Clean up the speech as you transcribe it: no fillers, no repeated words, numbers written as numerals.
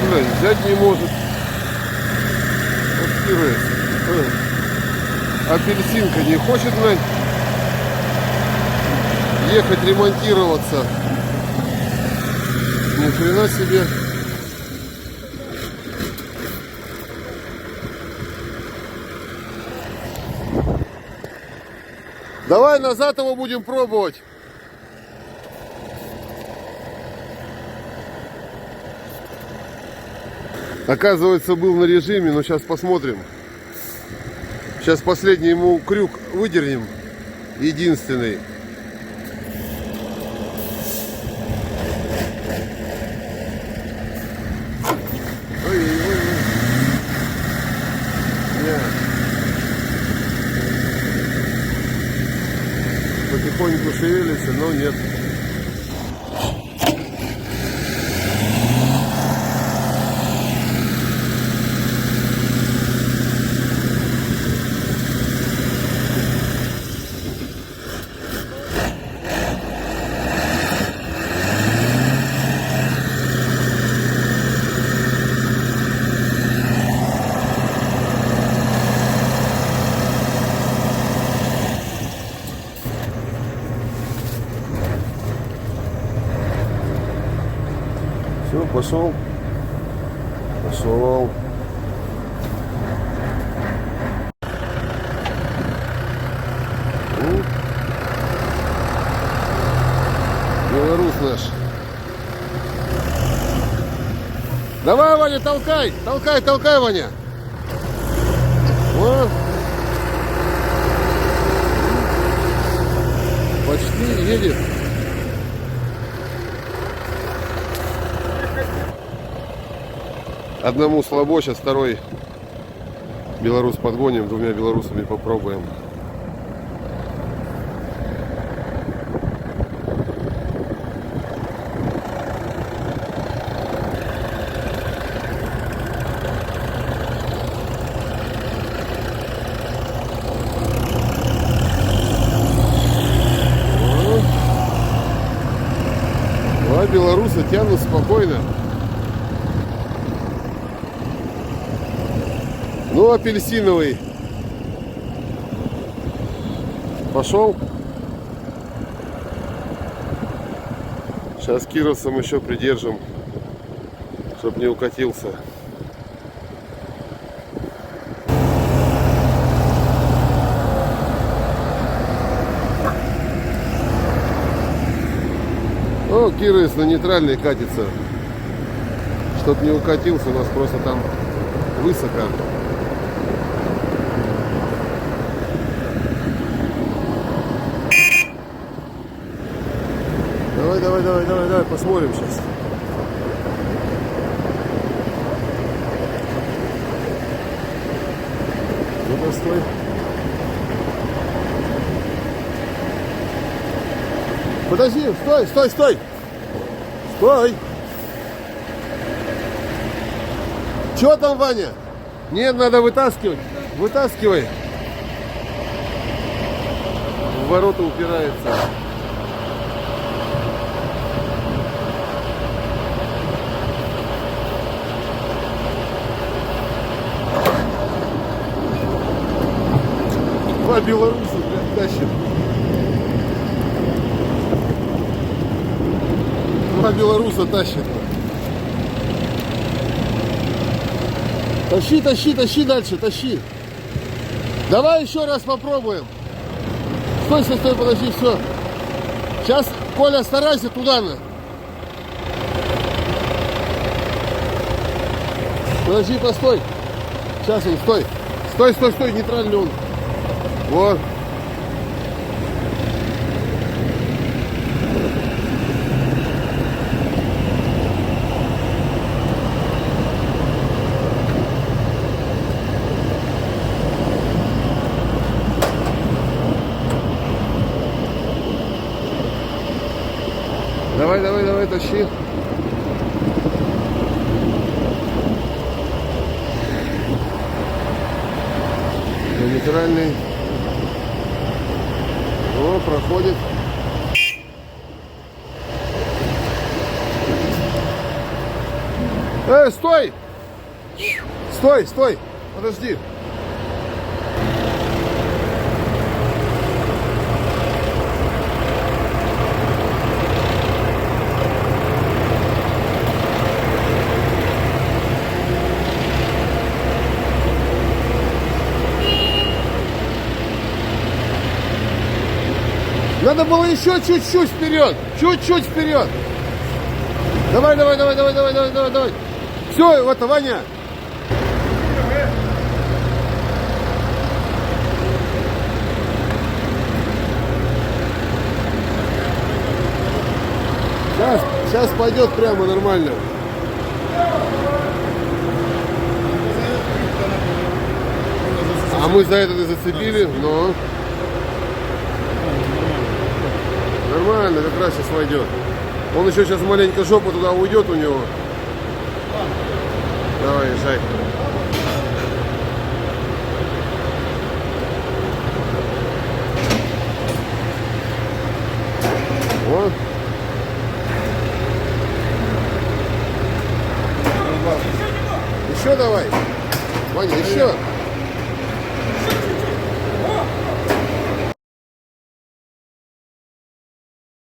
блядь, взять не может. Вот Кира. Апельсинка не хочет, блядь, ехать ремонтироваться. Ни хрена себе. Давай назад его будем пробовать. Оказывается, был на режиме, но сейчас посмотрим. Сейчас последний ему крюк выдернем. Единственный. Ой-ой-ой. Потихоньку шевелится, но нет. Все, пошел. Пошел. Белорус наш. Давай, Ваня, толкай. Толкай, толкай, Ваня. Вот. Почти едет. Одному слабо, сейчас второй белорус подгоним, двумя белорусами попробуем. Два белоруса тянут спокойно. Ну, апельсиновый пошел. Сейчас кировцем еще придержим, чтобы не укатился. О, кировец на нейтральный катится. Чтоб не укатился, у нас просто там высоко. Давай, посмотрим сейчас. Ну-ка, стой. Подожди, стой. Стой. Че там, Ваня? Нет, надо вытаскивать. Вытаскивай. В ворота упирается. Два белоруса, блядь, тащит. Два белоруса тащит. Тащи дальше, тащи. Давай еще раз попробуем. Стой, подожди, все. Сейчас, Коля, старайся туда. Подожди, постой. Сейчас он, стой. Стой, нейтральный он. Вот. Давай, тащи. Нейтральный. О, проходит. Стой! Стой, стой! Подожди. Надо было еще чуть-чуть вперед. Чуть-чуть вперед. Давай, давай, давай, давай, давай, давай, давай, давай. Все, вот, Ваня. Сейчас пойдет прямо нормально. А мы за это и зацепили, но нормально, как раз сейчас войдет. Он еще сейчас маленько жопа туда уйдет у него. Давай, езжай. Вот. Еще давай. Ваня, еще.